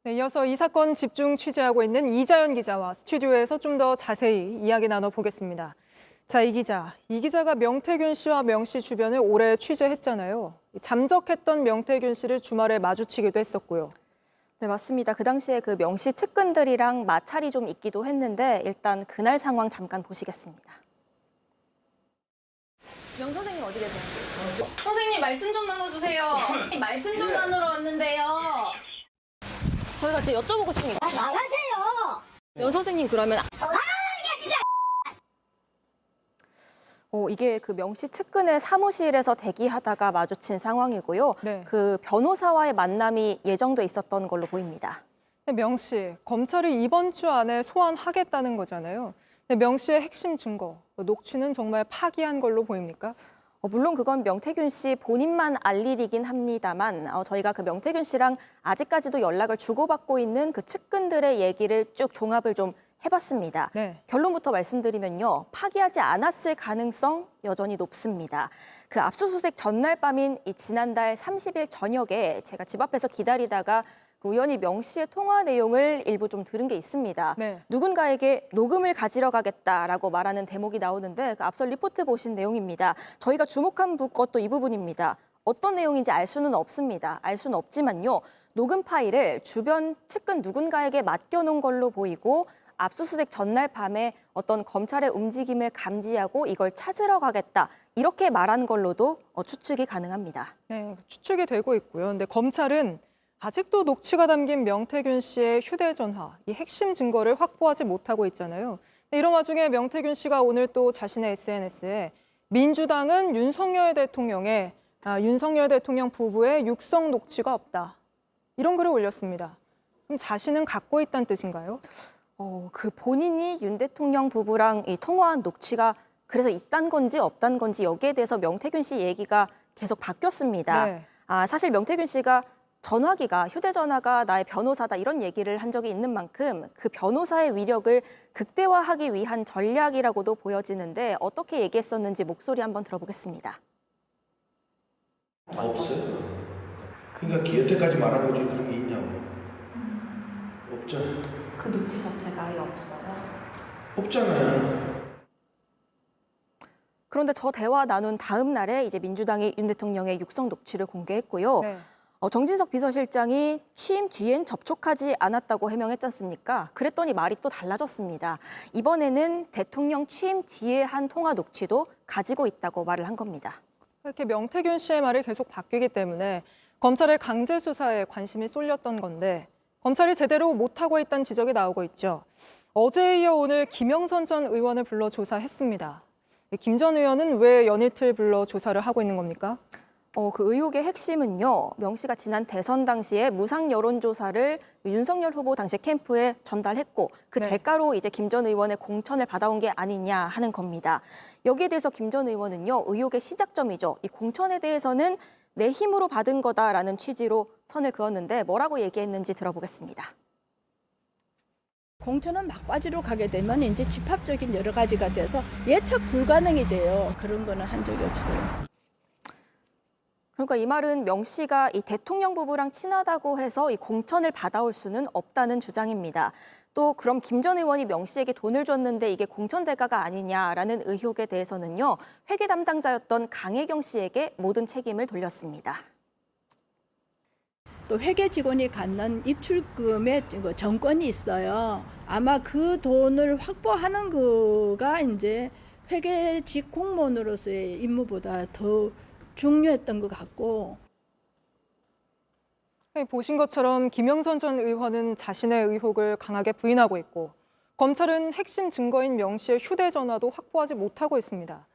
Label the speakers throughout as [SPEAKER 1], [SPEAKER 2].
[SPEAKER 1] 네, 이어서 이 사건 집중 취재하고 있는 이자연 기자와 스튜디오에서 좀 더 자세히 이야기 나눠보겠습니다. 자, 이 기자가 명태균 씨와 명 씨 주변을 오래 취재했잖아요. 잠적했던 명태균 씨를 주말에 마주치기도 했었고요.
[SPEAKER 2] 네, 맞습니다. 그 당시에 그 명 씨 측근들이랑 마찰이 좀 있기도 했는데 일단 그날 상황 잠깐 보시겠습니다. 명 선생님 어디 계세요? 선생님 말씀 좀 나눠주세요. 말씀 좀 나누러 왔는데요. 저희가 지금 여쭤보고 싶은 게 있어요.
[SPEAKER 3] 나가세요.
[SPEAKER 2] 명 선생님 그러면
[SPEAKER 3] 이게 진짜.
[SPEAKER 2] 이게 그 명 씨 측근의 사무실에서 대기하다가 마주친 상황이고요.
[SPEAKER 1] 네.
[SPEAKER 2] 그 변호사와의 만남이 예정돼 있었던 걸로 보입니다.
[SPEAKER 1] 명 씨, 검찰이 이번 주 안에 소환하겠다는 거잖아요. 명 씨의 핵심 증거, 녹취는 정말 파기한 걸로 보입니까?
[SPEAKER 2] 물론 그건 명태균 씨 본인만 알 일이긴 합니다만 저희가 그 명태균 씨랑 아직까지도 연락을 주고받고 있는 그 측근들의 얘기를 쭉 종합을 좀 해봤습니다.
[SPEAKER 1] 네.
[SPEAKER 2] 결론부터 말씀드리면요. 파기하지 않았을 가능성 여전히 높습니다. 그 압수수색 전날 밤인 이 지난달 30일 저녁에 제가 집 앞에서 기다리다가 그 우연히 명 씨의 통화 내용을 일부 좀 들은 게 있습니다.
[SPEAKER 1] 네.
[SPEAKER 2] 누군가에게 녹음을 가지러 가겠다라고 말하는 대목이 나오는데 그 앞서 리포트 보신 내용입니다. 저희가 주목한 것도 이 부분입니다. 어떤 내용인지 알 수는 없습니다. 알 수는 없지만요. 녹음 파일을 주변 측근 누군가에게 맡겨놓은 걸로 보이고 압수수색 전날 밤에 어떤 검찰의 움직임을 감지하고 이걸 찾으러 가겠다. 이렇게 말한 걸로도 추측이 가능합니다.
[SPEAKER 1] 네, 추측이 되고 있고요. 근데 검찰은 아직도 녹취가 담긴 명태균 씨의 휴대전화, 이 핵심 증거를 확보하지 못하고 있잖아요. 이런 와중에 명태균 씨가 오늘 또 자신의 SNS에 민주당은 윤석열 대통령 부부의 육성 녹취가 없다. 이런 글을 올렸습니다. 그럼 자신은 갖고 있다는 뜻인가요?
[SPEAKER 2] 그 본인이 윤 대통령 부부랑 이 통화한 녹취가 그래서 있단 건지 없단 건지 여기에 대해서 명태균 씨 얘기가 계속 바뀌었습니다.
[SPEAKER 1] 네.
[SPEAKER 2] 사실 명태균 씨가 전화기가 휴대전화가 나의 변호사다 이런 얘기를 한 적이 있는 만큼 그 변호사의 위력을 극대화하기 위한 전략이라고도 보여지는데 어떻게 얘기했었는지 목소리 한번 들어보겠습니다.
[SPEAKER 4] 없어요. 그러니까 여태까지 말한 거 중에 그런 게 있냐고. 없죠.
[SPEAKER 2] 그 녹취 자체가 아예 없어요.
[SPEAKER 4] 없잖아요.
[SPEAKER 2] 그런데 저 대화 나눈 다음 날에 이제 민주당이 윤 대통령의 육성 녹취를 공개했고요.
[SPEAKER 1] 네.
[SPEAKER 2] 정진석 비서실장이 취임 뒤엔 접촉하지 않았다고 해명했지 않습니까? 그랬더니 말이 또 달라졌습니다. 이번에는 대통령 취임 뒤에 한 통화 녹취도 가지고 있다고 말을 한 겁니다.
[SPEAKER 1] 이렇게 명태균 씨의 말이 계속 바뀌기 때문에 검찰의 강제 수사에 관심이 쏠렸던 건데 검찰이 제대로 못하고 있다는 지적이 나오고 있죠. 어제에 이어 오늘 김영선 전 의원을 불러 조사했습니다. 김 전 의원은 왜 연이틀 불러 조사를 하고 있는 겁니까?
[SPEAKER 2] 그 의혹의 핵심은요. 명 씨가 지난 대선 당시에 무상 여론조사를 윤석열 후보 당시 캠프에 전달했고 그
[SPEAKER 1] 네.
[SPEAKER 2] 대가로 이제 김 전 의원의 공천을 받아온 게 아니냐 하는 겁니다. 여기에 대해서 김 전 의원은요. 의혹의 시작점이죠. 이 공천에 대해서는 내 힘으로 받은 거다라는 취지로 선을 그었는데 뭐라고 얘기했는지 들어보겠습니다.
[SPEAKER 5] 공천은 막바지로 가게 되면 이제 집합적인 여러 가지가 돼서 예측 불가능이 돼요. 그런 거는 한 적이 없어요.
[SPEAKER 2] 그러니까 이 말은 명 씨가 이 대통령 부부랑 친하다고 해서 이 공천을 받아올 수는 없다는 주장입니다. 또 그럼 김 전 의원이 명 씨에게 돈을 줬는데 이게 공천 대가가 아니냐라는 의혹에 대해서는요. 회계 담당자였던 강혜경 씨에게 모든 책임을 돌렸습니다.
[SPEAKER 5] 또 회계 직원이 갖는 입출금의 정권이 있어요. 아마 그 돈을 확보하는 거가 이제 회계직 공무원으로서의 임무보다 더 중요했던 것 같고.
[SPEAKER 1] 보신 것처럼 김영선 전 의원은 자신의 의혹을 강하게 부인하고 있고 검찰은 핵심 증거인 명 씨의 휴대전화도 확보하지 못하고 있습니다.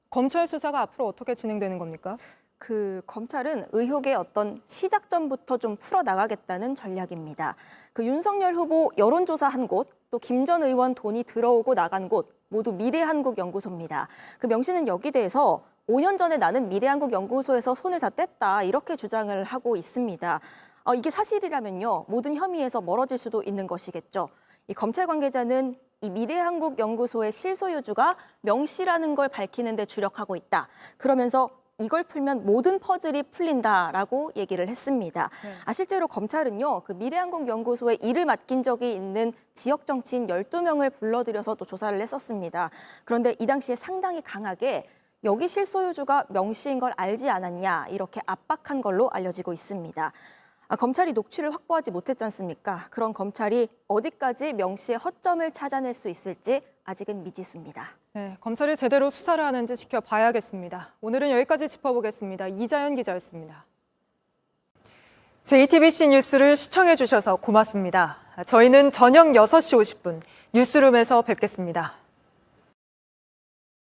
[SPEAKER 1] 검찰 수사가 앞으로 어떻게 진행되는 겁니까?
[SPEAKER 2] 그 검찰은 의혹의 어떤 시작점부터 좀 풀어나가겠다는 전략입니다. 그 윤석열 후보 여론조사 한 곳, 또 김 전 의원 돈이 들어오고 나간 곳 모두 미래한국연구소입니다. 그 명 씨는 여기 대해서 5년 전에 나는 미래한국연구소에서 손을 다 뗐다 이렇게 주장을 하고 있습니다. 이게 사실이라면요. 모든 혐의에서 멀어질 수도 있는 것이겠죠. 이 검찰 관계자는 이 미래한국연구소의 실소유주가 명 씨라는 걸 밝히는 데 주력하고 있다. 그러면서 이걸 풀면 모든 퍼즐이 풀린다라고 얘기를 했습니다.
[SPEAKER 1] 네.
[SPEAKER 2] 실제로 검찰은요, 그 미래항공연구소에 일을 맡긴 적이 있는 지역 정치인 12명을 불러들여서 또 조사를 했었습니다. 그런데 이 당시에 상당히 강하게 여기 실소유주가 명 씨인 걸 알지 않았냐 이렇게 압박한 걸로 알려지고 있습니다. 검찰이 녹취를 확보하지 못했지 않습니까? 그런 검찰이 어디까지 명 씨의 허점을 찾아낼 수 있을지 아직은 미지수입니다.
[SPEAKER 1] 네, 검찰이 제대로 수사를 하는지 지켜봐야겠습니다. 오늘은 여기까지 짚어보겠습니다. 이자연 기자였습니다. JTBC 뉴스를 시청해 주셔서 고맙습니다. 저희는 저녁 6시 50분 뉴스룸에서 뵙겠습니다.